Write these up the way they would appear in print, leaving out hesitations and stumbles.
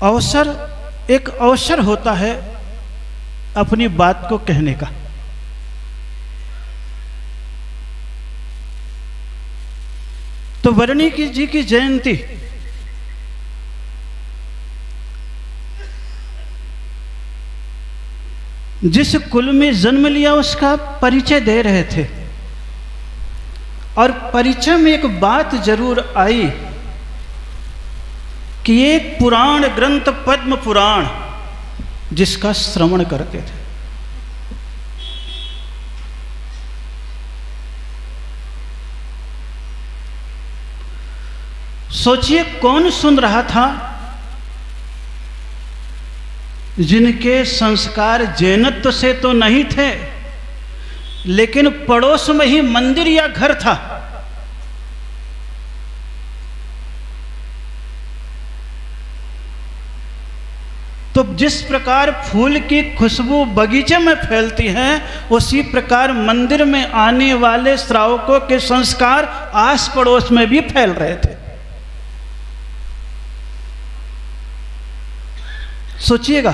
अवसर, एक अवसर होता है अपनी बात को कहने का। तो वाल्मीकि जी की जयंती जिस कुल में जन्म लिया उसका परिचय दे रहे थे, और परिचय में एक बात जरूर आई कि एक पुराण ग्रंथ पद्म पुराण जिसका श्रवण करते थे। सोचिए कौन सुन रहा था? जिनके संस्कार जैनत्व से तो नहीं थे, लेकिन पड़ोस में ही मंदिर या घर था। तो जिस प्रकार फूल की खुशबू बगीचे में फैलती है, उसी प्रकार मंदिर में आने वाले श्रावकों के संस्कार आस पड़ोस में भी फैल रहे थे। सोचिएगा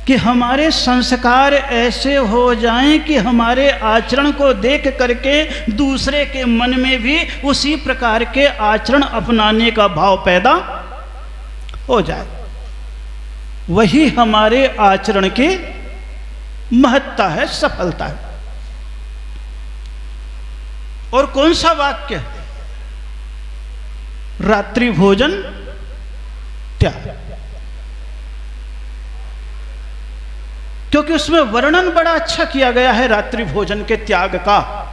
कि हमारे संस्कार ऐसे हो जाएं कि हमारे आचरण को देख करके दूसरे के मन में भी उसी प्रकार के आचरण अपनाने का भाव पैदा हो जाए। वही हमारे आचरण की महत्ता है, सफलता है। और कौन सा वाक्य? रात्रि भोजन त्याग। क्योंकि उसमें वर्णन बड़ा अच्छा किया गया है रात्रि भोजन के त्याग का।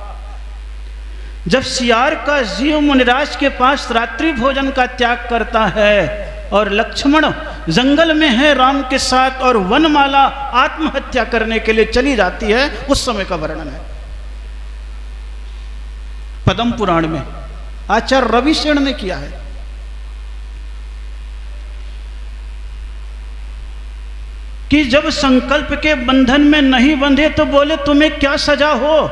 जब सियार का जीव मुनिराज के पास रात्रि भोजन का त्याग करता है, और लक्ष्मण जंगल में है राम के साथ, और वनमाला आत्महत्या करने के लिए चली जाती है, उस समय का वर्णन है पद्म पुराण में। आचार्य रविशेण ने किया है। कि जब संकल्प के बंधन में नहीं बंधे तो बोले तुम्हें क्या सजा हो?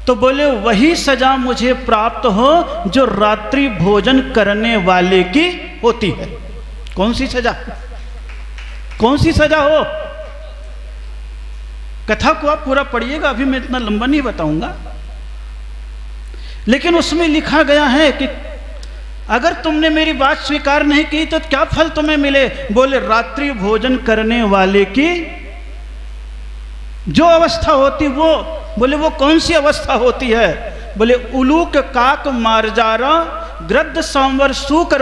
तो बोले वही सजा मुझे प्राप्त हो जो रात्रि भोजन करने वाले की होती है। कौन सी सजा? कौन सी सजा हो? कथा को आप पूरा पढ़िएगा, अभी मैं इतना लंबा नहीं बताऊंगा। लेकिन उसमें लिखा गया है कि अगर तुमने मेरी बात स्वीकार नहीं की तो क्या फल तुम्हें मिले? बोले रात्रि भोजन करने वाले की जो अवस्था होती वो। बोले वो कौन सी अवस्था होती है? बोले उलूक काक मारजारा गृद्ध सांवर सूकर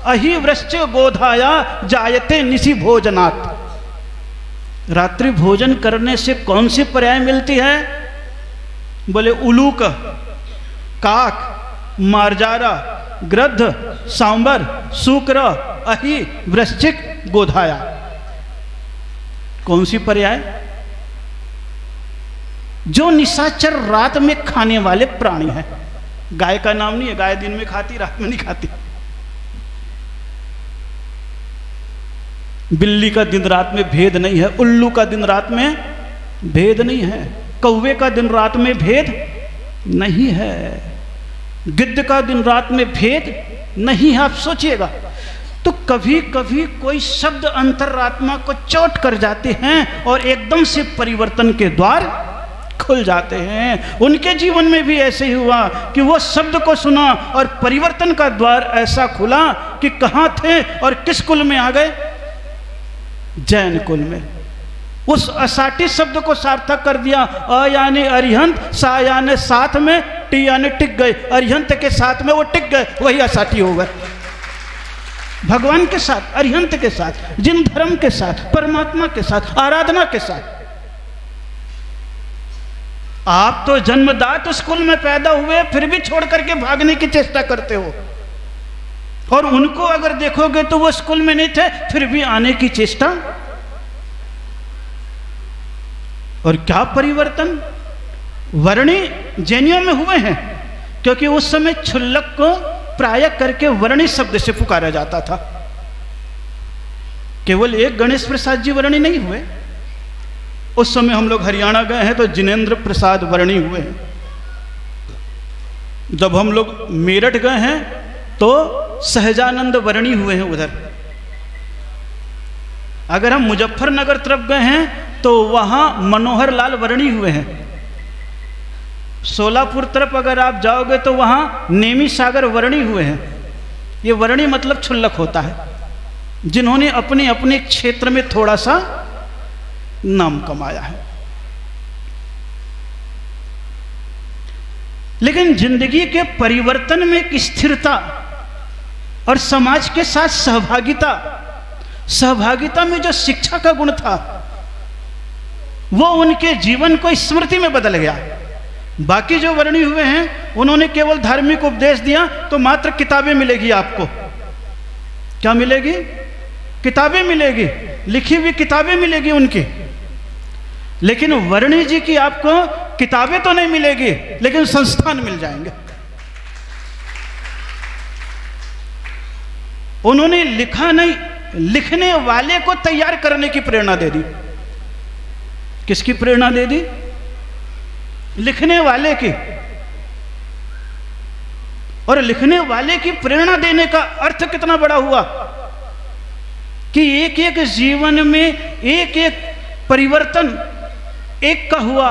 अहि वृश्च बोधाया जायते निशि भोजनात्। रात्रि भोजन करने से कौन सी पर्याय मिलती है? बोले उलूक, काक, मारजारा, गृद्ध, सांबर, शुक्र, अहि, वृश्चिक, गोधाया। कौन सी पर्याय? जो निशाचर रात में खाने वाले प्राणी हैं। गाय का नाम नहीं है, गाय दिन में खाती, रात में नहीं खाती। बिल्ली का दिन रात में भेद नहीं है, उल्लू का दिन रात में भेद नहीं है, कौवे का दिन रात में भेद नहीं है, गिद्ध का दिन रात में भेद नहीं है। आप सोचिएगा। तो कभी कभी कोई शब्द अंतरात्मा को चोट कर जाते हैं और एकदम से परिवर्तन के द्वार खुल जाते हैं। उनके जीवन में भी ऐसे ही हुआ कि वो शब्द को सुना और परिवर्तन का द्वार ऐसा खुला कि कहाँ थे और किस कुल में आ गए? जैन कुल में। उस असाटी शब्द को सार्थक कर दिया। अ यानी अरिहंत, सा यानी साथ में, टी यानी टिक गए। अरिहंत के साथ में वो टिक गए, वही असाटी हो गए। भगवान के साथ, अरिहंत के साथ, जिन धर्म के साथ, परमात्मा के साथ, आराधना के साथ। आप तो जन्मदात स्कूल में पैदा हुए, फिर भी छोड़ करके भागने की चेष्टा करते हो। और उनको अगर देखोगे तो वो स्कूल में नहीं थे, फिर भी आने की चेष्टा। और क्या परिवर्तन वर्णी जैनियों में हुए हैं, क्योंकि उस समय क्षुल्लक को प्राय करके वर्णी शब्द से पुकारा जाता था। केवल एक गणेश प्रसाद जी वर्णी नहीं हुए। उस समय हम लोग हरियाणा गए हैं तो जिनेंद्र प्रसाद वर्णी हुए हैं। जब हम लोग मेरठ गए हैं तो सहजानंद वर्णी हुए हैं उधर। अगर हम मुजफ्फरनगर तरफ गए हैं तो वहां मनोहर लाल वर्णी हुए हैं। सोलापुर तरफ अगर आप जाओगे तो वहां नेमी सागर वर्णी हुए हैं। ये वर्णी मतलब क्षुल्लक होता है, जिन्होंने अपने अपने क्षेत्र में थोड़ा सा नाम कमाया है। लेकिन जिंदगी के परिवर्तन में एक स्थिरता और समाज के साथ सहभागिता में जो शिक्षा का गुण था वो उनके जीवन को स्मृति में बदल गया। बाकी जो वर्णी हुए हैं उन्होंने केवल धार्मिक उपदेश दिया तो मात्र किताबें मिलेगी आपको। क्या मिलेगी? किताबें मिलेगी, लिखी हुई किताबें मिलेगी उनकी। लेकिन वर्णी जी की आपको किताबें तो नहीं मिलेगी, लेकिन संस्थान मिल जाएंगे। उन्होंने लिखा नहीं, लिखने वाले को तैयार करने की प्रेरणा दे दी। किसकी प्रेरणा दे दी? लिखने वाले की। और लिखने वाले की प्रेरणा देने का अर्थ कितना बड़ा हुआ कि एक एक जीवन में एक एक परिवर्तन एक का हुआ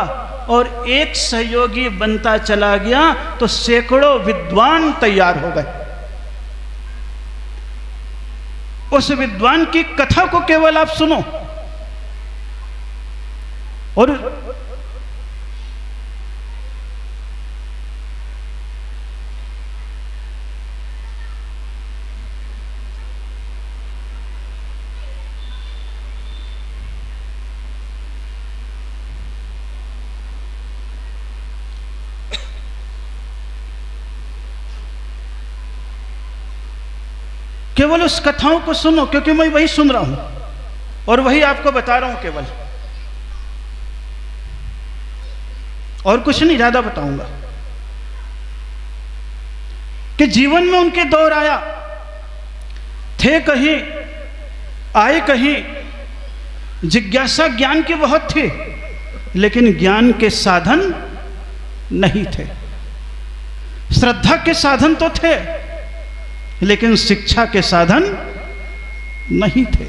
और एक सहयोगी बनता चला गया तो सैकड़ों विद्वान तैयार हो गए। उस विद्वान की कथा को केवल आप सुनो और केवल उस कथाओं को सुनो, क्योंकि मैं वही सुन रहा हूं और वही आपको बता रहा हूं केवल, और कुछ नहीं ज्यादा बताऊंगा। कि जीवन में उनके दौर आया, थे कहीं आए कहीं, जिज्ञासा ज्ञान की बहुत थी लेकिन ज्ञान के साधन नहीं थे। श्रद्धा के साधन तो थे लेकिन शिक्षा के साधन नहीं थे।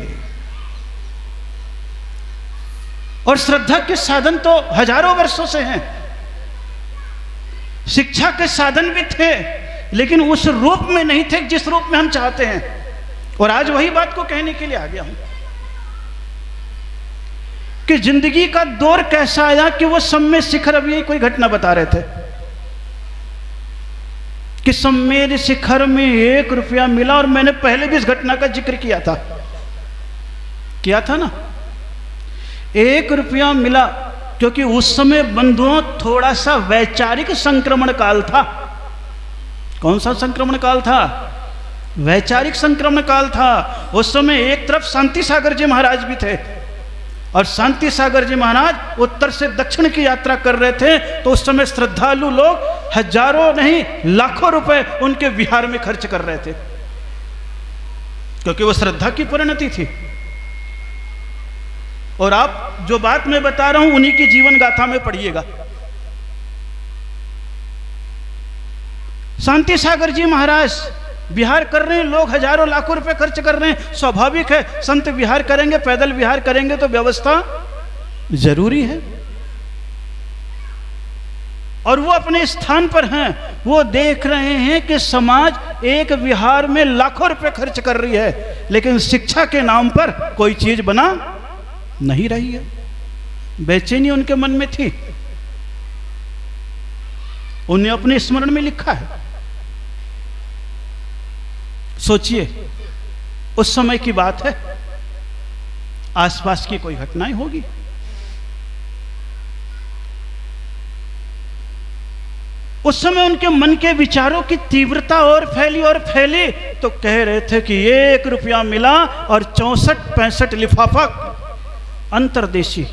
और श्रद्धा के साधन तो हजारों वर्षों से हैं, शिक्षा के साधन भी थे लेकिन उस रूप में नहीं थे जिस रूप में हम चाहते हैं। और आज वही बात को कहने के लिए आ गया हूं कि जिंदगी का दौर कैसा आया कि वो सम्य शिखर, अभी कोई घटना बता रहे थे कि सम्मेद शिखर में 1 रुपया मिला। और मैंने पहले भी इस घटना का जिक्र किया था ना। 1 रुपया मिला क्योंकि उस समय बंधुओं थोड़ा सा वैचारिक संक्रमण काल था। कौन सा संक्रमण काल था? वैचारिक संक्रमण काल था। उस समय एक तरफ शांति सागर जी महाराज भी थे और शांति सागर जी महाराज उत्तर से दक्षिण की यात्रा कर रहे थे, तो उस समय श्रद्धालु लोग हजारों नहीं लाखों रुपए उनके विहार में खर्च कर रहे थे क्योंकि वो श्रद्धा की परिणति थी। और आप जो बात मैं बता रहा हूं उन्हीं की जीवन गाथा में पढ़िएगा। शांति सागर जी महाराज विहार कर रहे हैं, लोग हजारों लाखों रुपए खर्च कर रहे हैं। स्वाभाविक है, संत विहार करेंगे, पैदल विहार करेंगे तो व्यवस्था जरूरी है। और वो अपने स्थान पर हैं, वो देख रहे हैं कि समाज एक विहार में लाखों रुपए खर्च कर रही है लेकिन शिक्षा के नाम पर कोई चीज बना नहीं रही है। बेचैनी उनके मन में थी। उन्हें अपने स्मरण में लिखा है। सोचिए, उस समय की बात है, आसपास की कोई घटनाएं होगी। उस समय उनके मन के विचारों की तीव्रता और फैली तो कह रहे थे कि 1 रुपया मिला और 64-65 लिफाफा अंतर्देशी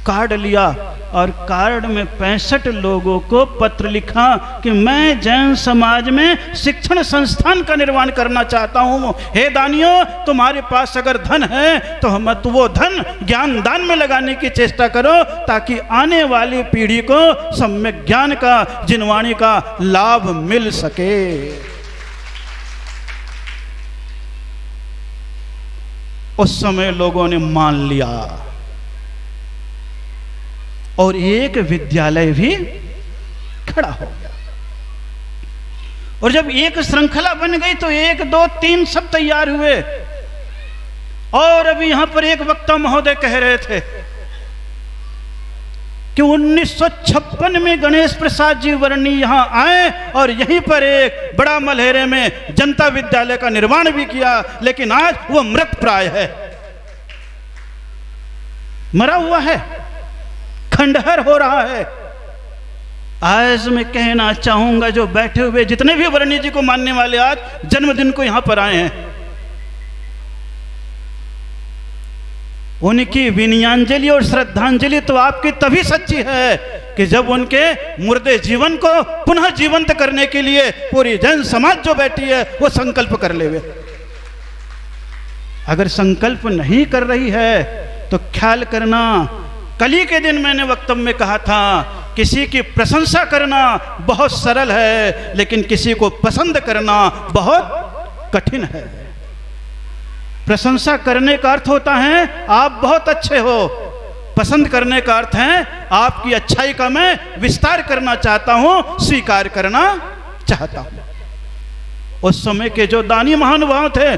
कार्ड लिया और कार्ड में 65 लोगों को पत्र लिखा कि मैं जैन समाज में शिक्षण संस्थान का निर्माण करना चाहता हूँ। हे दानियों, तुम्हारे पास अगर धन है तो तो वो धन ज्ञान दान में लगाने की चेष्टा करो, ताकि आने वाली पीढ़ी को सम्यक ज्ञान का, जिनवाणी का लाभ मिल सके। उस समय लोगों ने मान लिया और एक विद्यालय भी खड़ा हो गया। और जब एक श्रृंखला बन गई तो 1, 2, 3 सब तैयार हुए। और अभी यहां पर एक वक्ता महोदय कह रहे थे कि 1956 में गणेश प्रसाद जी वर्णी यहां आए और यहीं पर एक बड़ा मलहेरे में जनता विद्यालय का निर्माण भी किया, लेकिन आज वो मृत प्राय है, मरा हुआ है, खंडहर हो रहा है। आज मैं कहना चाहूंगा, जो बैठे हुए जितने भी वर्णी जी को मानने वाले आज जन्मदिन को यहां पर आए हैं, उनकी विनयाञ्जलि और श्रद्धांजलि तो आपकी तभी सच्ची है कि जब उनके मुर्दे जीवन को पुनः जीवंत करने के लिए पूरी जन समाज जो बैठी है वो संकल्प कर ले। अगर संकल्प नहीं कर रही है तो ख्याल करना, कल ही के दिन मैंने वक्तव्य में कहा था, किसी की प्रशंसा करना बहुत सरल है, लेकिन किसी को पसंद करना बहुत कठिन है। प्रशंसा करने का अर्थ होता है आप बहुत अच्छे हो, पसंद करने का अर्थ है आपकी अच्छाई का मैं विस्तार करना चाहता हूं, स्वीकार करना चाहता हूं। उस समय के जो दानी महानुभाव थे,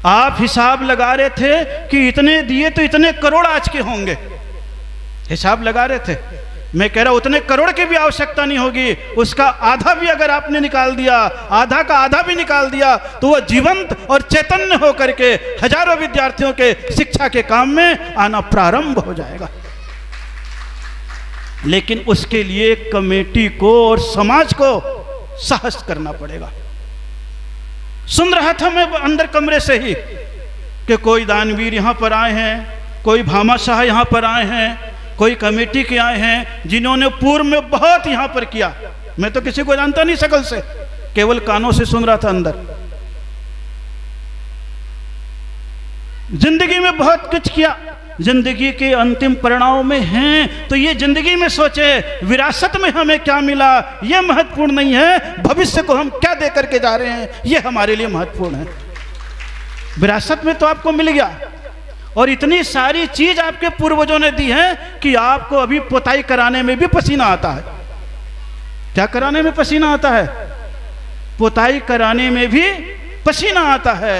आप हिसाब लगा रहे थे कि इतने दिए तो इतने करोड़ आज के होंगे, हिसाब लगा रहे थे। मैं कह रहा हूं उतने करोड़ की भी आवश्यकता नहीं होगी, उसका आधा भी अगर आपने निकाल दिया, आधा का आधा भी निकाल दिया, तो वह जीवंत और चैतन्य होकर के हजारों विद्यार्थियों के शिक्षा के काम में आना प्रारंभ हो जाएगा। लेकिन उसके लिए कमेटी को और समाज को साहस करना पड़ेगा। सुन रहा था मैं अंदर कमरे से ही कि कोई दानवीर यहां पर आए हैं, कोई भामाशाह यहां पर आए हैं, कोई कमेटी के आए हैं जिन्होंने पूर्व में बहुत यहां पर किया। मैं तो किसी को जानता नहीं शकल से, केवल कानों से सुन रहा था अंदर। जिंदगी में बहुत कुछ किया, जिंदगी के अंतिम परिणाम में हैं, तो ये जिंदगी में सोचे विरासत में हमें क्या मिला, ये महत्वपूर्ण नहीं है, भविष्य को हम क्या दे करके जा रहे हैं ये हमारे लिए महत्वपूर्ण है। विरासत में तो आपको मिल गया और इतनी सारी चीज आपके पूर्वजों ने दी है कि आपको अभी पुताई कराने में भी पसीना आता है। क्या कराने में पसीना आता है? पुताई कराने में भी पसीना आता है।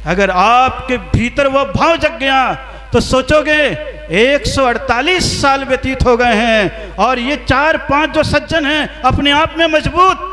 अगर आपके भीतर वह भाव जग गया तो सोचोगे 148 साल व्यतीत हो गए हैं और ये 4-5 जो सज्जन हैं अपने आप में मजबूत,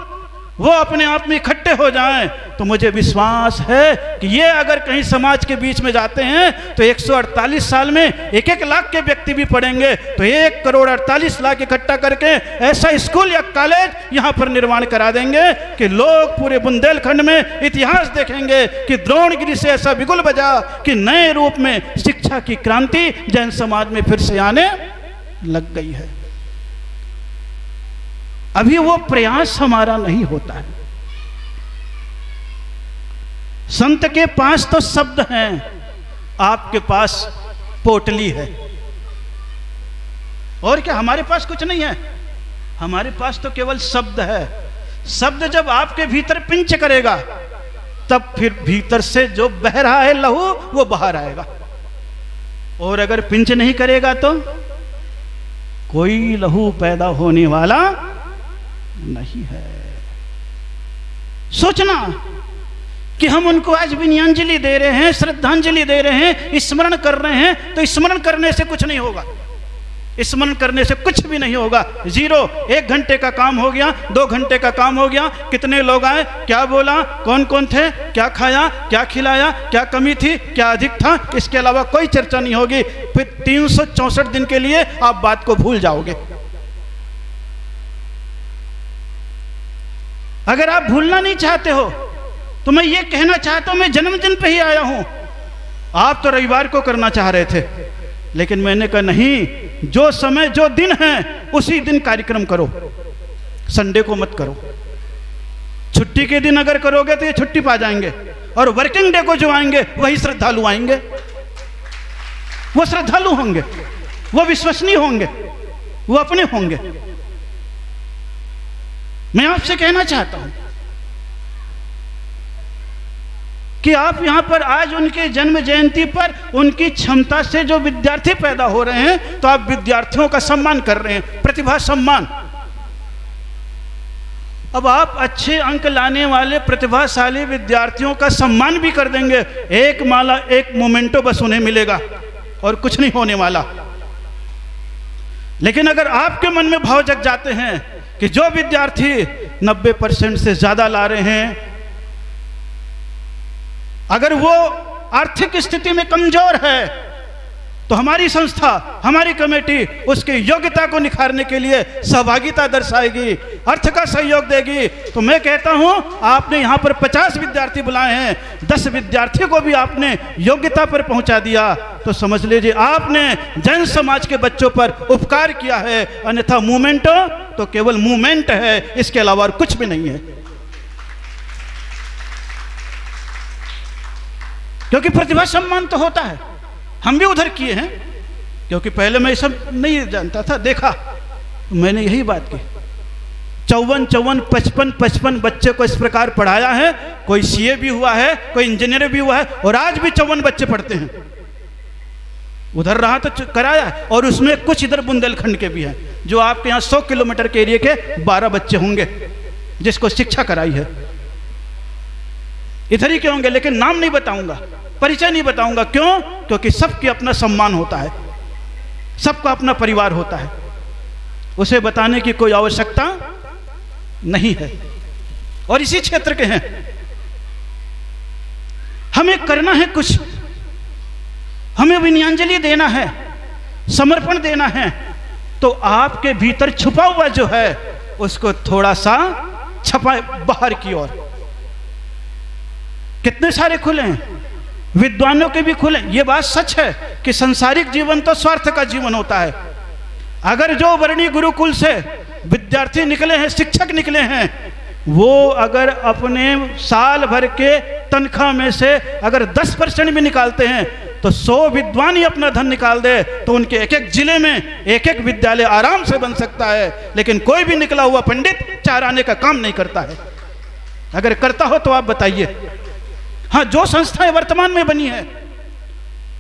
वो अपने आप में इकट्ठे हो जाएं, तो मुझे विश्वास है कि ये अगर कहीं समाज के बीच में जाते हैं तो 148 साल में 1-1 लाख के व्यक्ति भी पढ़ेंगे, तो 1,48,00,000 इकट्ठा करके ऐसा स्कूल या कॉलेज यहाँ पर निर्माण करा देंगे कि लोग पूरे बुंदेलखंड में इतिहास देखेंगे कि द्रोणगिरी से ऐसा बिगुल बजा कि नए रूप में शिक्षा की क्रांति जैन समाज में फिर से आने लग गई है। अभी वो प्रयास हमारा नहीं होता है। संत के पास तो शब्द हैं, आपके पास पोटली है। और क्या हमारे पास कुछ नहीं है? हमारे पास तो केवल शब्द है। शब्द जब आपके भीतर पिंच करेगा तब फिर भीतर से जो बह रहा है लहू वो बाहर आएगा। और अगर पिंच नहीं करेगा तो कोई लहू पैदा होने वाला नहीं है। सोचना कि हम उनको आज विनयाञ्जलि दे रहे हैं, श्रद्धांजलि दे रहे हैं, स्मरण कर रहे हैं, तो स्मरण करने से कुछ नहीं होगा, स्मरण करने से कुछ भी नहीं होगा। जीरो। 1 घंटे का काम हो गया, 2 घंटे का काम हो गया, कितने लोग आए, क्या बोला, कौन कौन थे, क्या खाया, क्या खिलाया, क्या कमी थी, क्या अधिक था, इसके अलावा कोई चर्चा नहीं होगी। फिर 364 दिन के लिए आप बात को भूल जाओगे। अगर आप भूलना नहीं चाहते हो तो मैं ये कहना चाहता हूं, मैं जन्मदिन पे ही आया हूं। आप तो रविवार को करना चाह रहे थे, लेकिन मैंने कहा नहीं, जो समय जो दिन है उसी दिन कार्यक्रम करो, संडे को मत करो। छुट्टी के दिन अगर करोगे तो ये छुट्टी पा जाएंगे, और वर्किंग डे को जो आएंगे वही श्रद्धालु आएंगे। वो श्रद्धालु होंगे, वो विश्वसनीय होंगे, वो अपने होंगे। मैं आपसे कहना चाहता हूं कि आप यहां पर आज उनके जन्म जयंती पर उनकी क्षमता से जो विद्यार्थी पैदा हो रहे हैं, तो आप विद्यार्थियों का सम्मान कर रहे हैं, प्रतिभा सम्मान। अब आप अच्छे अंक लाने वाले प्रतिभाशाली विद्यार्थियों का सम्मान भी कर देंगे, एक माला एक मोमेंटो बस उन्हें मिलेगा और कुछ नहीं होने वाला। लेकिन अगर आपके मन में भाव जग जाते हैं कि जो विद्यार्थी 90% से ज्यादा ला रहे हैं, अगर वो आर्थिक स्थिति में कमजोर है, तो हमारी संस्था, हमारी कमेटी उसकी योग्यता को निखारने के लिए सहभागिता दर्शाएगी, अर्थ का सहयोग देगी। तो मैं कहता हूं, आपने यहां पर 50 विद्यार्थी बुलाए हैं, 10 विद्यार्थियों को भी आपने योग्यता पर पहुंचा दिया, तो समझ लीजिए आपने जैन समाज के बच्चों पर उपकार किया है। अन्यथा मूवमेंट तो केवल मूवमेंट है, इसके अलावा और कुछ भी नहीं है। क्योंकि प्रतिभा सम्मान तो होता है, हम भी उधर किए हैं, क्योंकि पहले मैं ये सब नहीं जानता था, देखा तो मैंने यही बात की। 54, 55 बच्चे को इस प्रकार पढ़ाया है। कोई सीए भी हुआ है, कोई इंजीनियर भी हुआ है, और आज भी 54 बच्चे पढ़ते हैं। उधर रहा तो कराया, और उसमें कुछ इधर बुंदेलखंड के भी हैं, जो आपके यहाँ 100 किलोमीटर के एरिया के 12 बच्चे होंगे जिसको शिक्षा कराई है। इधर ही के होंगे, लेकिन नाम नहीं बताऊंगा, परिचय नहीं बताऊंगा। क्यों? क्योंकि सबके अपना सम्मान होता है, सबका अपना परिवार होता है, उसे बताने की कोई आवश्यकता नहीं है। और इसी क्षेत्र के हैं, हमें करना है कुछ, हमें विनयांजलि देना है, समर्पण देना है। तो आपके भीतर छुपा हुआ जो है उसको थोड़ा सा छपाए बाहर की ओर। कितने सारे खुले हैं, विद्वानों के भी खुले। ये बात सच है कि संसारिक जीवन तो स्वार्थ का जीवन होता है। अगर जो वर्णी गुरुकुल से विद्यार्थी निकले हैं, शिक्षक निकले हैं, वो अगर अपने साल भर के तनख्वाह में से अगर 10% भी निकालते हैं, तो 100 विद्वान ही अपना धन निकाल दे, तो उनके एक एक जिले में एक एक विद्यालय आराम से बन सकता है। लेकिन कोई भी निकला हुआ पंडित चार आने का काम नहीं करता है। अगर करता हो तो आप बताइए। हाँ, जो संस्थाएं वर्तमान में बनी है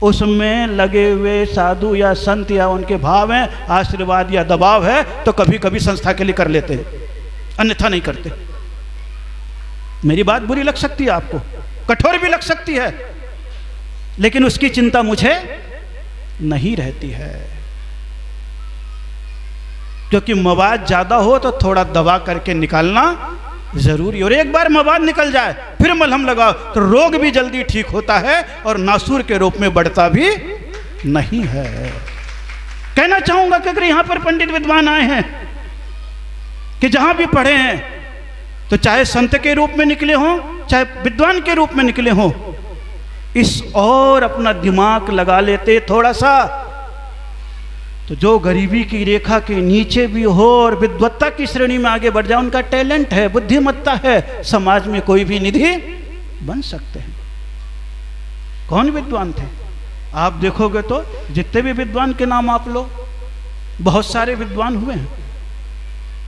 उसमें लगे हुए साधु या संत या उनके भाव हैं, आशीर्वाद या दबाव है, तो कभी कभी संस्था के लिए कर लेते हैं, अन्यथा नहीं करते। मेरी बात बुरी लग सकती है आपको, कठोर भी लग सकती है, लेकिन उसकी चिंता मुझे नहीं रहती है। क्योंकि मवाद ज्यादा हो तो थोड़ा दबा करके निकालना जरूरी। और एक बार मवाद निकल जाए फिर मलहम लगाओ तो रोग भी जल्दी ठीक होता है और नासूर के रूप में बढ़ता भी नहीं है। कहना चाहूंगा कि अगर यहां पर पंडित विद्वान आए हैं कि जहां भी पढ़े हैं, तो चाहे संत के रूप में निकले हों, चाहे विद्वान के रूप में निकले हों, इस और अपना दिमाग लगा लेते थोड़ा सा, तो जो गरीबी की रेखा के नीचे भी हो और विद्वत्ता की श्रेणी में आगे बढ़ जाए, उनका टैलेंट है, बुद्धिमत्ता है, समाज में कोई भी निधि बन सकते हैं। कौन विद्वान थे? आप देखोगे तो जितने भी विद्वान के नाम आप लो, बहुत सारे विद्वान हुए हैं,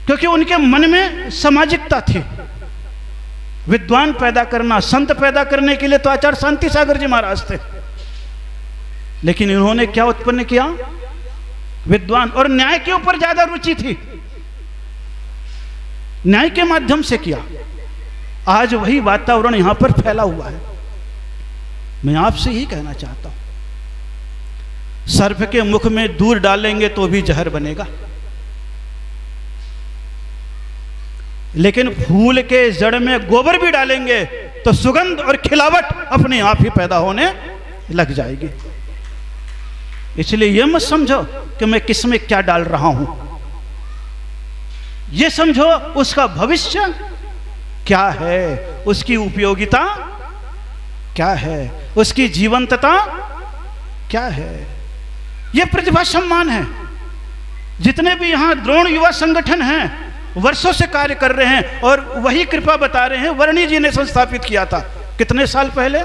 क्योंकि उनके मन में सामाजिकता थी। विद्वान पैदा करना, संत पैदा करने के लिए तो आचार्य शांति सागर जी महाराज थे, लेकिन इन्होंने क्या उत्पन्न किया? विद्वान। और न्याय के ऊपर ज्यादा रुचि थी, न्याय के माध्यम से किया। आज वही वातावरण यहां पर फैला हुआ है। मैं आपसे ही कहना चाहता हूं, सर्प के मुख में दूध डालेंगे तो भी जहर बनेगा, लेकिन फूल के जड़ में गोबर भी डालेंगे तो सुगंध और खिलावट अपने आप ही पैदा होने लग जाएगी। इसलिए यह मत समझो कि मैं किस में क्या डाल रहा हूं, यह समझो उसका भविष्य क्या है, उसकी उपयोगिता क्या है, उसकी जीवंतता क्या है। ये प्रतिभा सम्मान है। जितने भी यहाँ द्रोण युवा संगठन हैं वर्षों से कार्य कर रहे हैं और वही कृपा बता रहे हैं। वर्णी जी ने संस्थापित किया था कितने साल पहले?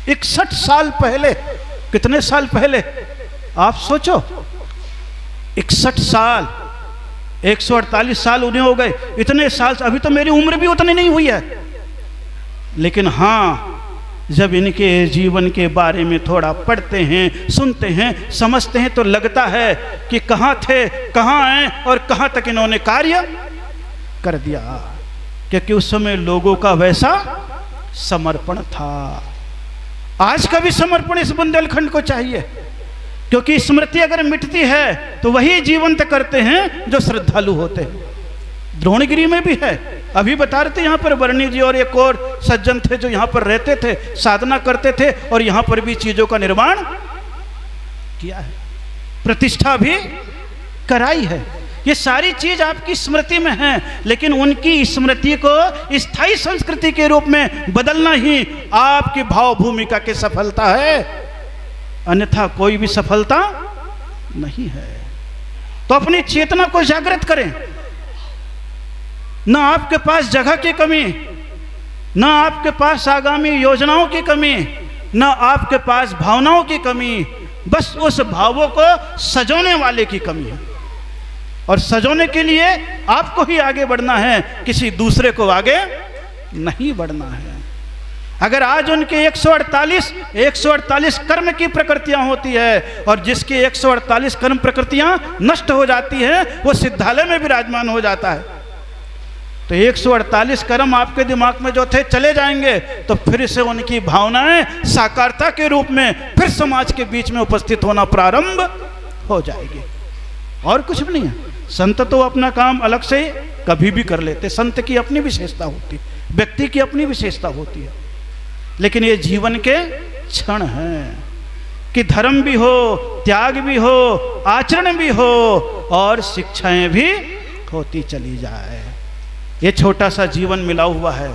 61 साल पहले। कितने साल पहले आप सोचो, 61 साल, 148 साल उन्हें हो गए। इतने साल, अभी तो मेरी उम्र भी उतनी नहीं हुई है। लेकिन हाँ, जब इनके जीवन के बारे में थोड़ा पढ़ते हैं, सुनते हैं, समझते हैं तो लगता है कि कहाँ थे, कहाँ आए और कहाँ तक इन्होंने कार्य कर दिया। क्योंकि उस समय लोगों का वैसा समर्पण था। आज का भी समर्पण इस बुंदेलखंड को चाहिए, क्योंकि स्मृति अगर मिटती है तो वही जीवंत करते हैं जो श्रद्धालु होते हैं। द्रोणगिरी में भी है। अभी बता रहे थे यहाँ पर वर्णी जी और एक और सज्जन थे जो यहाँ पर रहते थे, साधना करते थे और यहाँ पर भी चीजों का निर्माण किया है, प्रतिष्ठा भी कराई है। ये सारी चीज आपकी स्मृति में है, लेकिन उनकी स्मृति को स्थायी संस्कृति के रूप में बदलना ही आपकी भाव भूमिका की सफलता है, अन्यथा कोई भी सफलता नहीं है। तो अपनी चेतना को जागृत करें। न आपके पास जगह की कमी, न आपके पास आगामी योजनाओं की कमी, न आपके पास भावनाओं की कमी, बस उस भावों को सजोने वाले की कमी है। और सजोने के लिए आपको ही आगे बढ़ना है, किसी दूसरे को आगे नहीं बढ़ना है। अगर आज उनके 148 कर्म की प्रकृतियां होती है और जिसकी 148 कर्म प्रकृतियां नष्ट हो जाती हैं वो सिद्धालय में विराजमान हो जाता है। तो 148 कर्म आपके दिमाग में जो थे चले जाएंगे, तो फिर से उनकी भावनाएं साकारता के रूप में फिर समाज के बीच में उपस्थित होना प्रारंभ हो जाएगी। और कुछ भी नहीं है। संत तो अपना काम अलग से कभी भी कर लेते, संत की अपनी विशेषता होती है, व्यक्ति की अपनी विशेषता होती है। लेकिन ये जीवन के क्षण हैं कि धर्म भी हो, त्याग भी हो, आचरण भी हो और शिक्षाएं भी होती चली जाए। ये छोटा सा जीवन मिला हुआ है।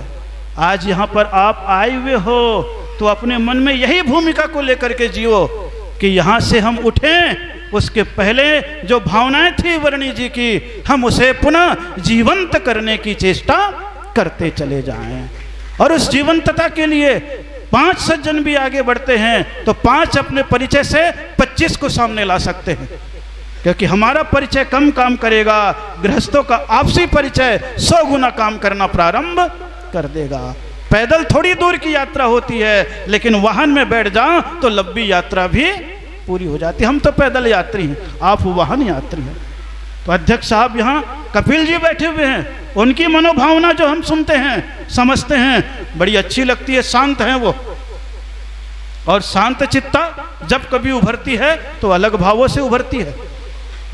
आज यहाँ पर आप आए हुए हो तो अपने मन में यही भूमिका को लेकर के जियो कि यहाँ से हम उठें, उसके पहले जो भावनाएं थी वर्णी जी की, हम उसे पुनः जीवंत करने की चेष्टा करते चले जाएं। और उस जीवंतता के लिए 5 सज्जन भी आगे बढ़ते हैं तो 5 अपने परिचय से 25 को सामने ला सकते हैं, क्योंकि हमारा परिचय कम काम करेगा, गृहस्थों का आपसी परिचय 100 गुना काम करना प्रारंभ कर देगा। पैदल थोड़ी दूर की यात्रा होती है, लेकिन वाहन में बैठ जाओ तो लंबी यात्रा भी पूरी हो जाती है। हम तो पैदल यात्री हैं, आप वाहन यात्री हैं। तो अध्यक्ष साहब यहाँ कपिल जी बैठे हुए हैं, उनकी मनोभावना जो हम सुनते हैं, समझते हैं, बड़ी अच्छी लगती है। शांत हैं वो, और शांत चित्ता जब कभी उभरती है तो अलग भावों से उभरती है।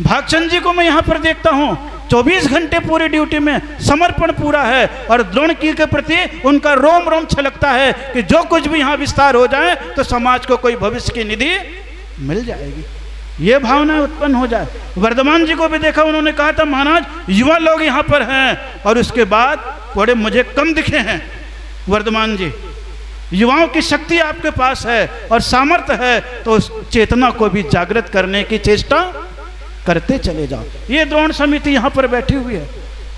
भागचंद जी को मैं यहाँ पर देखता हूँ, 24 घंटे पूरी ड्यूटी में समर्पण पूरा है और द्रोण की के प्रति उनका रोम रोम छलकता है कि जो कुछ भी यहाँ विस्तार हो जाए तो समाज को कोई भविष्य की निधि मिल जाएगी, ये भावना उत्पन्न हो जाए। वर्धमान जी को भी देखा, उन्होंने कहा था महाराज युवा लोग यहाँ पर हैं, और उसके बाद थोड़े मुझे कम दिखे हैं वर्धमान जी। युवाओं की शक्ति आपके पास है और सामर्थ्य है, तो उस चेतना को भी जागृत करने की चेष्टा करते चले जाओ। ये द्रोण समिति यहाँ पर बैठी हुई है,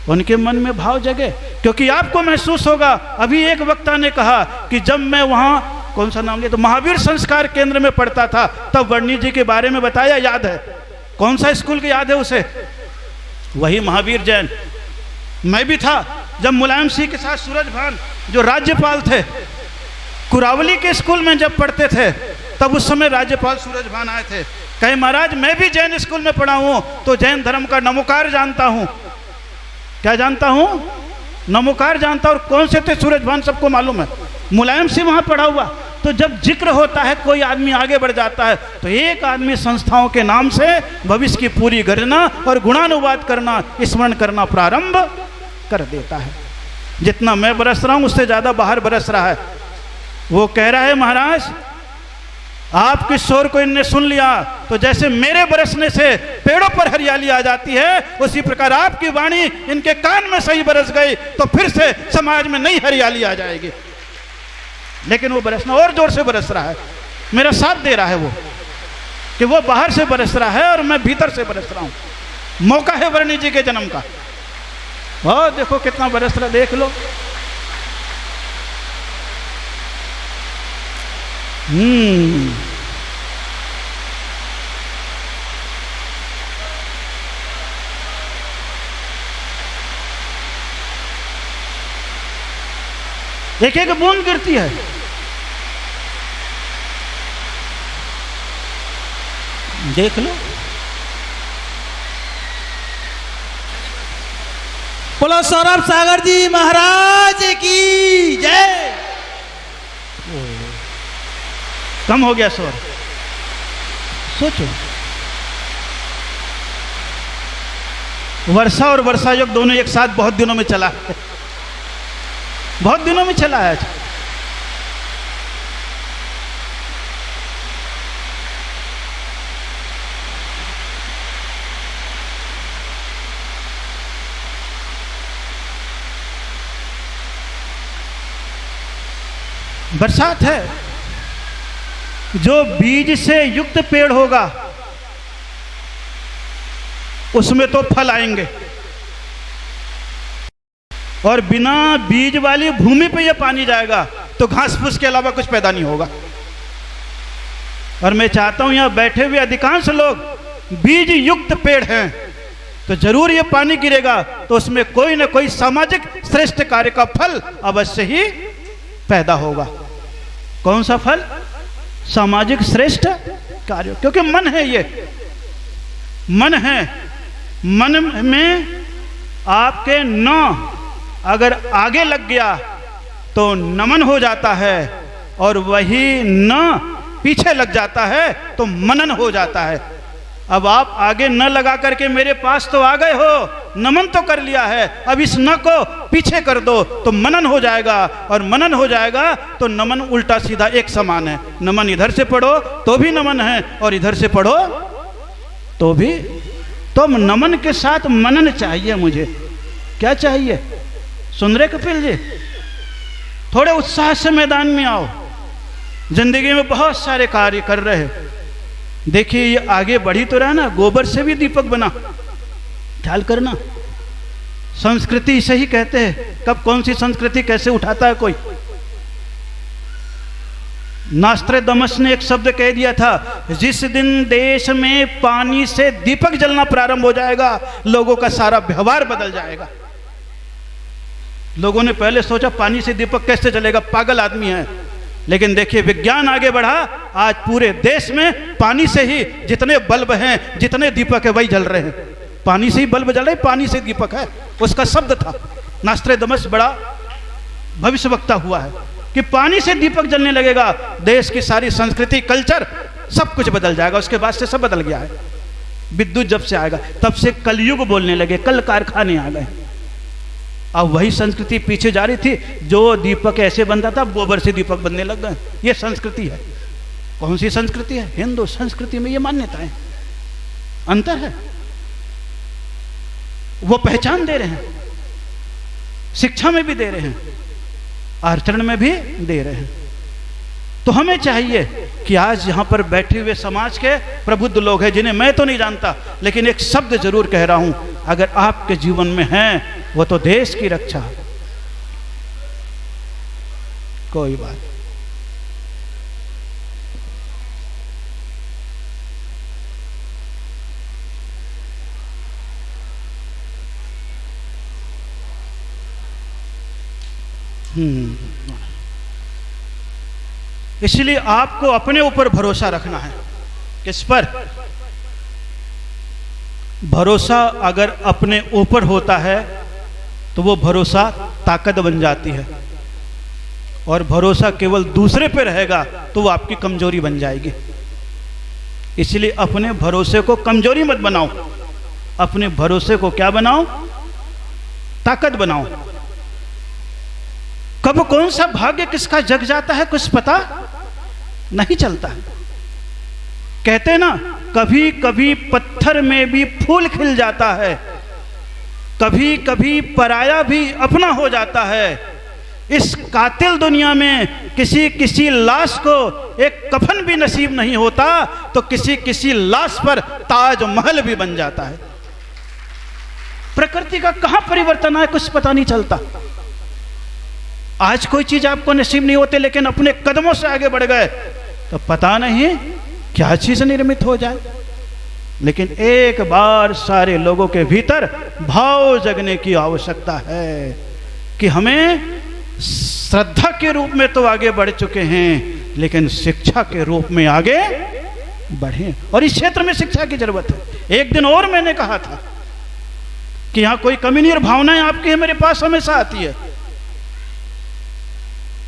उनके मन में भाव जगे, क्योंकि आपको महसूस होगा। अभी एक वक्ता ने कहा कि जब मैं वहाँ कौन सा नाम लिया, तो महावीर संस्कार केंद्र में पढ़ता था, तब वर्णी जी के बारे में बताया, याद है? कौन सा स्कूल की याद है उसे? वही महावीर जैन। मैं भी था जब मुलायम सिंह के साथ सूरज भान जो राज्यपाल थे, कुरावली के स्कूल में जब पढ़ते थे, तब उस समय राज्यपाल सूरज भान आए थे। कहे महाराज मैं भी जैन स्कूल में पढ़ा हूँ, तो जैन धर्म का नमोकार जानता हूँ। क्या जानता हूँ? नमोकार जानता। और कौन से थे सूरज भान सबको मालूम है। मुलायम सिंह वहाँ पढ़ा हुआ। तो जब जिक्र होता है, कोई आदमी आगे बढ़ जाता है, तो एक आदमी संस्थाओं के नाम से भविष्य की पूरी गणना और गुणानुवाद करना, स्मरण करना प्रारंभ कर देता है। जितना मैं बरस रहा हूँ उससे ज़्यादा बाहर बरस रहा है। वो कह रहा है महाराज आपके शोर को इनने सुन लिया, तो जैसे मेरे बरसने से पेड़ों पर हरियाली आ जाती है, उसी प्रकार आपकी वाणी इनके कान में सही बरस गई तो फिर से समाज में नई हरियाली आ जाएगी। लेकिन वो बरसना और जोर से बरस रहा है। मेरा साथ दे रहा है वो, कि वो बाहर से बरस रहा है और मैं भीतर से बरस रहा हूं। मौका है वर्णी जी के जन्म का। और देखो कितना बरस रहा, देख लो। एक एक बूंद गिरती है। देख लो। बोलो सौरभ सागर जी महाराज की जय। कम हो गया स्वर। सोचो, वर्षा और वर्षा योग दोनों एक साथ बहुत दिनों में चला है, बहुत दिनों में चला है। बरसात है, जो बीज से युक्त पेड़ होगा उसमें तो फल आएंगे, और बिना बीज वाली भूमि पे ये पानी जाएगा तो घास फूस के अलावा कुछ पैदा नहीं होगा। और मैं चाहता हूं यहां बैठे हुए अधिकांश लोग बीज युक्त पेड़ हैं, तो जरूर ये पानी गिरेगा तो उसमें कोई ना कोई सामाजिक श्रेष्ठ कार्य का फल अवश्य ही पैदा होगा। कौन सा फल? सामाजिक श्रेष्ठ कार्य। क्योंकि मन है, ये मन है। मन में आपके न अगर आगे लग गया तो नमन हो जाता है, और वही न पीछे लग जाता है तो मनन हो जाता है। अब आप आगे न लगा करके मेरे पास तो आ गए हो, नमन तो कर लिया है, अब इस न को पीछे कर दो तो मनन हो जाएगा, और मनन हो जाएगा तो नमन उल्टा सीधा एक समान है। नमन इधर से पढ़ो तो भी नमन है, और इधर से पढ़ो तो भी। तो नमन के साथ मनन चाहिए मुझे। क्या चाहिए? सुन रहे कपिल जी? थोड़े उत्साह से मैदान में आओ। जिंदगी में बहुत सारे कार्य कर रहे हैं। देखिए ये आगे बढ़ी तो रहा ना, गोबर से भी दीपक बना। ख्याल करना, संस्कृति इसे ही कहते हैं। कब कौन सी संस्कृति कैसे उठाता है कोई। नास्ट्रेदमस ने एक शब्द कह दिया था, जिस दिन देश में पानी से दीपक जलना प्रारंभ हो जाएगा लोगों का सारा व्यवहार बदल जाएगा। लोगों ने पहले सोचा पानी से दीपक कैसे जलेगा, पागल आदमी है। लेकिन देखिए विज्ञान आगे बढ़ा, आज पूरे देश में पानी से ही जितने बल्ब हैं, जितने दीपक है वही जल रहे हैं। पानी से ही बल्ब जल रहे, पानी से दीपक है। उसका शब्द था। नास्ट्रेदमस बड़ा भविष्यवक्ता हुआ है कि पानी से दीपक जलने लगेगा, देश की सारी संस्कृति, कल्चर सब कुछ बदल जाएगा। उसके बाद से सब बदल गया है। विद्युत जब से आएगा तब से कलयुग बोलने लगे, कल कारखाने आ गए। अब वही संस्कृति पीछे जा रही थी, जो दीपक ऐसे बनता था गोबर से दीपक बनने लग गए। ये संस्कृति है। कौन सी संस्कृति है? हिंदू संस्कृति में ये मान्यताएं, अंतर है। वो पहचान दे रहे हैं, शिक्षा में भी दे रहे हैं, आचरण में भी दे रहे हैं। तो हमें चाहिए कि आज यहां पर बैठे हुए समाज के प्रबुद्ध लोग हैं, जिन्हें मैं तो नहीं जानता, लेकिन एक शब्द जरूर कह रहा हूं, अगर आपके जीवन में है वो तो देश की रक्षा। कोई बात। इसलिए आपको अपने ऊपर भरोसा रखना है। किस पर? भरोसा अगर अपने ऊपर होता है तो वो भरोसा ताकत बन जाती है, और भरोसा केवल दूसरे पे रहेगा तो वो आपकी कमजोरी बन जाएगी। इसलिए अपने भरोसे को कमजोरी मत बनाओ, अपने भरोसे को क्या बनाओ? ताकत बनाओ। कब कौन सा भाग्य किसका जग जाता है कुछ पता नहीं चलता है। कहते हैं ना, कभी कभी पत्थर में भी फूल खिल जाता है, कभी कभी पराया भी अपना हो जाता है। इस कातिल दुनिया में किसी किसी लाश को एक कफन भी नसीब नहीं होता तो किसी किसी लाश पर ताजमहल भी बन जाता है। प्रकृति का कहां परिवर्तन है कुछ पता नहीं चलता। आज कोई चीज आपको नसीब नहीं होती लेकिन अपने कदमों से आगे बढ़ गए तो पता नहीं क्या चीज निर्मित हो जाए। लेकिन एक बार सारे लोगों के भीतर भाव जगने की आवश्यकता है कि हमें श्रद्धा के रूप में तो आगे बढ़ चुके हैं लेकिन शिक्षा के रूप में आगे बढ़े, और इस क्षेत्र में शिक्षा की जरूरत है। एक दिन और मैंने कहा था कि यहां कोई कमी नहीं और भावनाएं आपकी मेरे पास हमेशा आती है,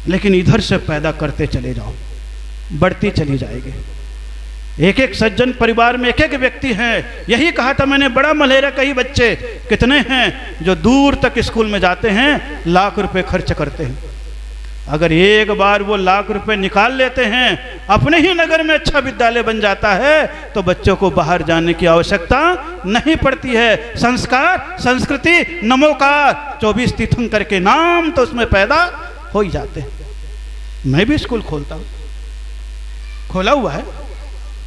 लेकिन इधर से पैदा करते चले जाओ, बढ़ती चली जाएगी। एक एक सज्जन परिवार में एक एक व्यक्ति हैं। यही कहा था मैंने, बड़ा मलेरा कई बच्चे कितने हैं जो दूर तक स्कूल में जाते हैं, लाख रुपए खर्च करते हैं। अगर एक बार वो लाख रुपए निकाल लेते हैं, अपने ही नगर में अच्छा विद्यालय बन जाता है तो बच्चों को बाहर जाने की आवश्यकता नहीं पड़ती है। संस्कार, संस्कृति, नमोकार, 24 तीर्थंकर के नाम तो उसमें पैदा हो ही जाते हैं। मैं भी स्कूल खोलता हूँ, खोला हुआ है,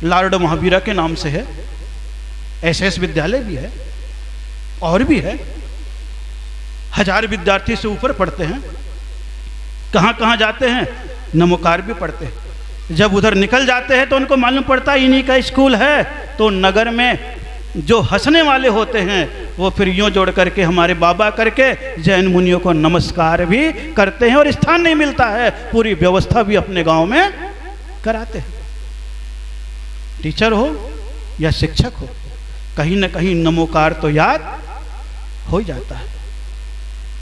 लॉर्ड महावीरा के नाम से है, SS विद्यालय भी है और भी है। 1000 विद्यार्थी से ऊपर पढ़ते हैं। कहाँ कहाँ जाते हैं, नमोकार भी पढ़ते हैं। जब उधर निकल जाते हैं तो उनको मालूम पड़ता है इन्हीं का स्कूल है, तो नगर में जो हंसने वाले होते हैं वो फिर यूँ जोड़ करके हमारे बाबा करके जैन मुनियों को नमस्कार भी करते हैं, और स्थान नहीं मिलता है, पूरी व्यवस्था भी अपने गांव में कराते हैं। टीचर हो या शिक्षक हो, कहीं ना कहीं नमोकार तो याद हो ही जाता है।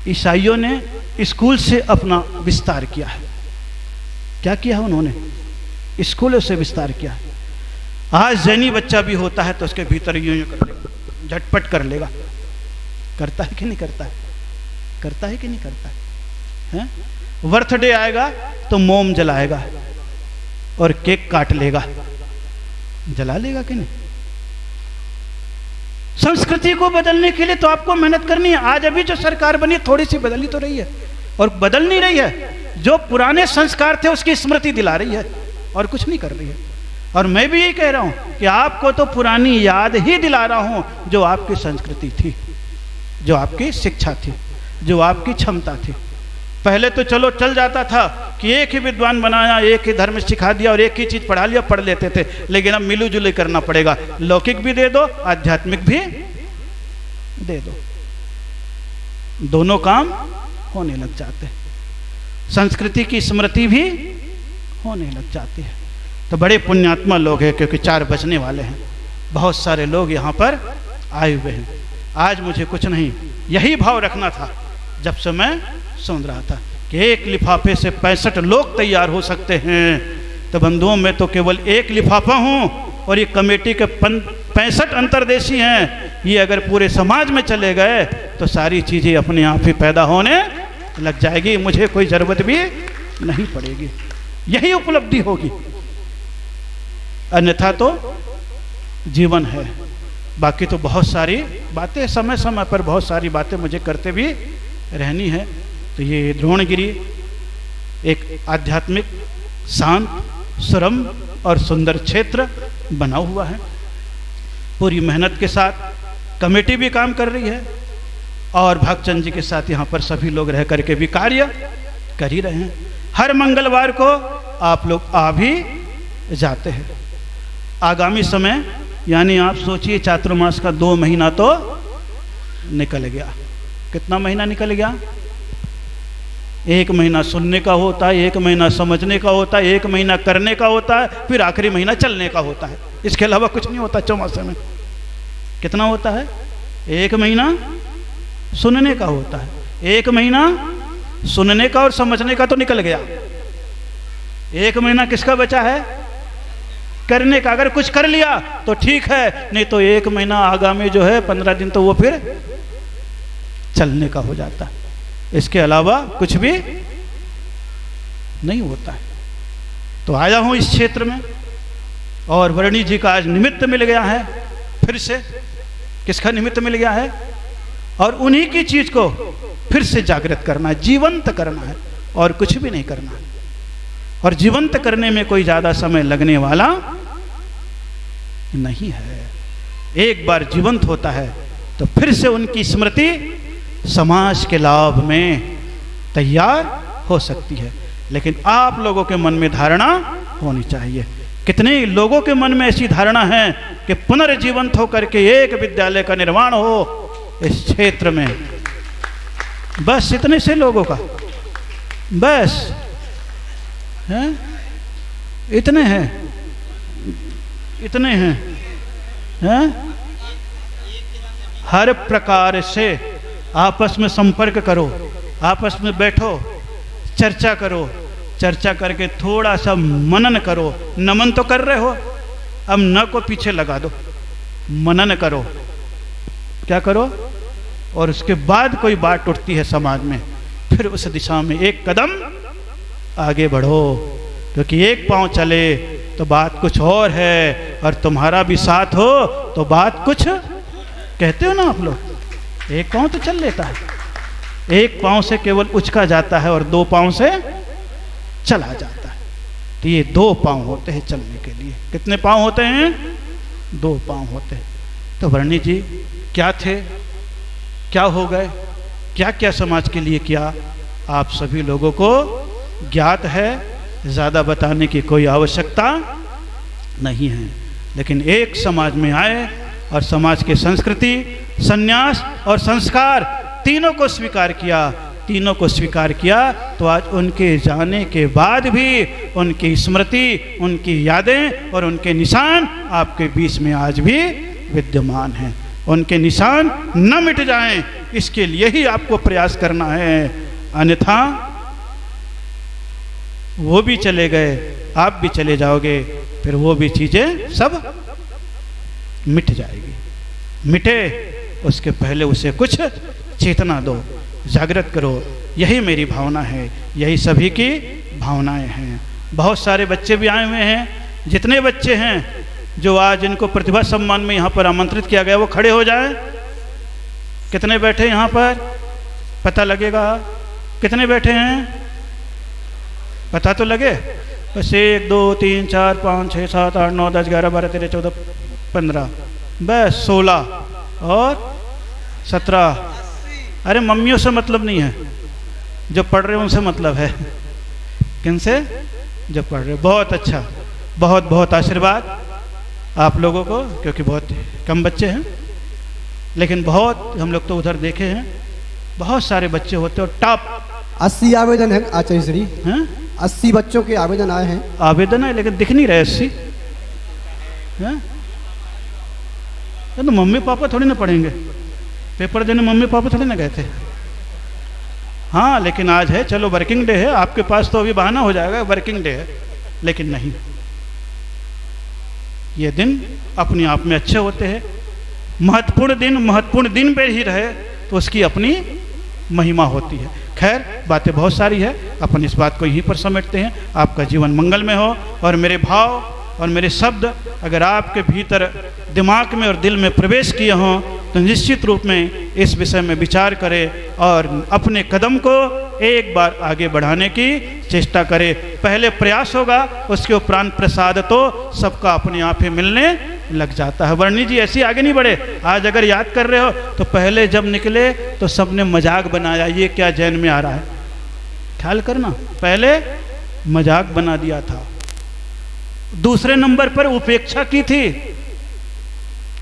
ईसाइयों ने स्कूल से अपना विस्तार किया है। क्या किया उन्होंने? स्कूलों से विस्तार किया है। आज जैनी बच्चा भी होता है तो उसके भीतर यूं यूं कर लेगा, झटपट कर लेगा। करता है कि नहीं करता है? करता है कि नहीं करता है? बर्थडे आएगा तो मोम जलाएगा और केक काट लेगा, जला लेगा कि नहीं? संस्कृति को बदलने के लिए तो आपको मेहनत करनी है। आज अभी जो सरकार बनी थोड़ी सी बदली तो रही है, और बदल नहीं रही है, जो पुराने संस्कार थे उसकी स्मृति दिला रही है और कुछ नहीं कर रही है। और मैं भी यही कह रहा हूं कि आपको तो पुरानी याद ही दिला रहा हूं, जो आपकी संस्कृति थी, जो आपकी शिक्षा थी, जो आपकी क्षमता थी। पहले तो चलो चल जाता था कि एक ही विद्वान बनाया, एक ही धर्म सिखा दिया और एक ही चीज पढ़ा लिया, पढ़ लेते थे। लेकिन अब मिलूजुली करना पड़ेगा, लौकिक भी दे दो, आध्यात्मिक भी दे दो, दोनों काम होने लग जाते हैं। संस्कृति की स्मृति भी होने लग जाती है। तो बड़े पुण्यात्मा लोग हैं, क्योंकि 4 बजने वाले हैं। बहुत सारे लोग यहाँ पर आए हुए हैं। आज मुझे कुछ नहीं, यही भाव रखना था जब से मैं सुन रहा था कि एक लिफाफे से 65 लोग तैयार हो सकते हैं। तो बंधुओं में तो केवल एक लिफाफा हूँ, और ये कमेटी के 65 अंतर्देशी हैं। ये अगर पूरे समाज में चले गए तो सारी चीज़ें अपने आप ही पैदा होने लग जाएगी, मुझे कोई ज़रूरत भी नहीं पड़ेगी। यही उपलब्धि होगी, अन्यथा तो जीवन है। बाकी तो बहुत सारी बातें, समय समय पर बहुत सारी बातें मुझे करते भी रहनी है। तो ये द्रोणगिरी एक आध्यात्मिक, शांत, सुरम और सुंदर क्षेत्र बना हुआ है। पूरी मेहनत के साथ कमेटी भी काम कर रही है, और भागचंद जी के साथ यहाँ पर सभी लोग रह करके भी कार्य कर ही रहे हैं। हर मंगलवार को आप लोग आ भी जाते हैं। आगामी समय यानी आप सोचिए चातुर्मास का 2 महीना तो निकल गया। कितना महीना निकल गया? 1 महीना सुनने का होता है, 1 महीना समझने का होता है, 1 महीना करने का होता है, फिर आखिरी महीना चलने का होता है। इसके अलावा कुछ नहीं होता चौमासे में। कितना होता है? 1 महीना सुनने का होता है, 1 महीना सुनने का और समझने का तो निकल गया। 1 महीना किसका बचा है? करने का। अगर कुछ कर लिया तो ठीक है, नहीं तो 1 महीना आगामी जो है 15 दिन तो वो फिर चलने का हो जाता है। इसके अलावा कुछ भी नहीं होता है। तो आया हूं इस क्षेत्र में, और वर्णी जी का आज निमित्त मिल गया है। फिर से किसका निमित्त मिल गया है? और उन्हीं की चीज को फिर से जागृत करना है, जीवंत करना है, और कुछ भी नहीं करना है। और जीवंत करने में कोई ज़्यादा समय लगने वाला नहीं है। एक बार जीवंत होता है तो फिर से उनकी स्मृति समाज के लाभ में तैयार हो सकती है। लेकिन आप लोगों के मन में धारणा होनी चाहिए। कितने लोगों के मन में ऐसी धारणा है कि पुनर्जीवंत होकर के एक विद्यालय का निर्माण हो इस क्षेत्र में, बस इतने से लोगों का, बस हैं, इतने हैं, इतने हैं। हर प्रकार से आपस में संपर्क करो, आपस में बैठो, चर्चा करो, चर्चा करके थोड़ा सा मनन करो। नमन तो कर रहे हो, अब न को पीछे लगा दो, मनन करो। क्या करो? और उसके बाद कोई बात उठती है समाज में, फिर उस दिशा में एक कदम आगे बढ़ो, क्योंकि एक पांव चले तो बात कुछ और है, और तुम्हारा भी साथ हो तो बात कुछ, कहते हो ना आप लोग, एक पांव तो चल लेता है, एक पांव से केवल उचका जाता है और दो पांव से चला जाता है। तो ये दो पांव होते हैं चलने के लिए। कितने पांव होते हैं? दो पांव होते हैं। तो वर्णी जी क्या थे, क्या हो गए, क्या क्या समाज के लिए किया, आप सभी लोगों को ज्ञात है, ज़्यादा बताने की कोई आवश्यकता नहीं है। लेकिन एक समाज में आए और समाज के संस्कृति, संन्यास और संस्कार तीनों को स्वीकार किया, तीनों को स्वीकार किया, तो आज उनके जाने के बाद भी उनकी स्मृति, उनकी यादें और उनके निशान आपके बीच में आज भी विद्यमान हैं। उनके निशान न मिट जाएं, इसके लिए ही आपको प्रयास करना है, अन्यथा वो भी चले गए, आप भी चले जाओगे, फिर वो भी चीज़ें सब मिट जाएगी। मिटे उसके पहले उसे कुछ चेतना दो, जागृत करो। यही मेरी भावना है, यही सभी की भावनाएं हैं। बहुत सारे बच्चे भी आए हुए हैं, जितने बच्चे हैं जो आज इनको प्रतिभा सम्मान में यहाँ पर आमंत्रित किया गया, वो खड़े हो जाएं। कितने बैठे यहाँ पर पता लगेगा? कितने बैठे हैं पता तो लगे? बस 1 2 3 4 5 6 7 8 9 10 11 12 13 14 15, बस 16 और 17। अरे मम्मियों से मतलब नहीं है, जो पढ़ रहे हैं उनसे मतलब है। किनसे? जो पढ़ रहे। बहुत अच्छा, बहुत बहुत आशीर्वाद आप लोगों को, क्योंकि बहुत कम बच्चे हैं, लेकिन बहुत हम लोग तो उधर देखे हैं, बहुत सारे बच्चे होते और टॉप 80 आवेदन है आचार्य श्री हैं। 80 बच्चों के आवेदन आए हैं। आवेदन है लेकिन दिख नहीं रहे 80 हैं। तो मम्मी पापा थोड़ी ना पढ़ेंगे, पेपर देने मम्मी पापा थोड़ी ना गए थे। हाँ लेकिन आज है, चलो वर्किंग डे है, आपके पास तो अभी बहाना हो जाएगा, वर्किंग डे है, लेकिन नहीं, ये दिन अपने आप में अच्छे होते हैं। महत्वपूर्ण दिन पे ही रहे तो उसकी अपनी महिमा होती है। खैर बातें बहुत सारी है, अपन इस बात को यहीं पर समेटते हैं। आपका जीवन मंगलमय हो, और मेरे भाव और मेरे शब्द अगर आपके भीतर दिमाग में और दिल में प्रवेश किए हों तो निश्चित रूप में इस विषय में विचार करें और अपने कदम को एक बार आगे बढ़ाने की चेष्टा करें। पहले प्रयास होगा, उसके उपरांत प्रसाद तो सबका अपने आप ही मिलने लग जाता है। वर्णी जी ऐसे आगे नहीं बढ़े। आज अगर याद कर रहे हो तो पहले जब निकले तो सबने मजाक बनाया, ये क्या जैन में आ रहा है, ख्याल करना, पहले मजाक बना दिया था। दूसरे नंबर पर उपेक्षा की थी,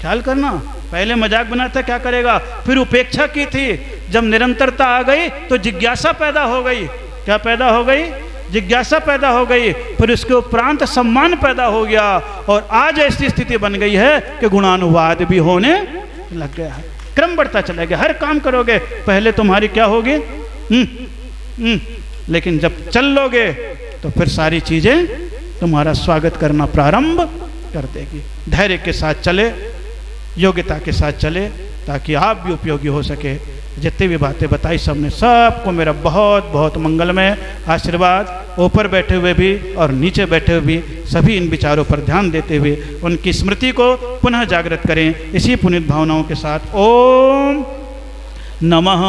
ख्याल करना, पहले मजाक बनाया था, क्या करेगा, फिर उपेक्षा की थी। जब निरंतरता आ गई तो जिज्ञासा पैदा हो गई। क्या पैदा हो गई? जिज्ञासा पैदा हो गई। फिर उसके उपरांत सम्मान पैदा हो गया, और आज ऐसी स्थिति बन गई है कि गुणानुवाद भी होने लग गया है। क्रम बढ़ता चला गया, हर काम करोगे पहले तुम्हारी क्या होगी, लेकिन जब चल लोगे तो फिर सारी चीजें तुम्हारा स्वागत करना प्रारंभ कर देगी। धैर्य के साथ चले, योग्यता के साथ चले, ताकि आप भी उपयोगी हो सके। जितनी भी बातें बताई सबने, सबको मेरा बहुत बहुत मंगलमय आशीर्वाद। ऊपर बैठे हुए भी और नीचे बैठे हुए भी सभी इन विचारों पर ध्यान देते हुए उनकी स्मृति को पुनः जागृत करें। इसी पुनीत भावनाओं के साथ ओम नमः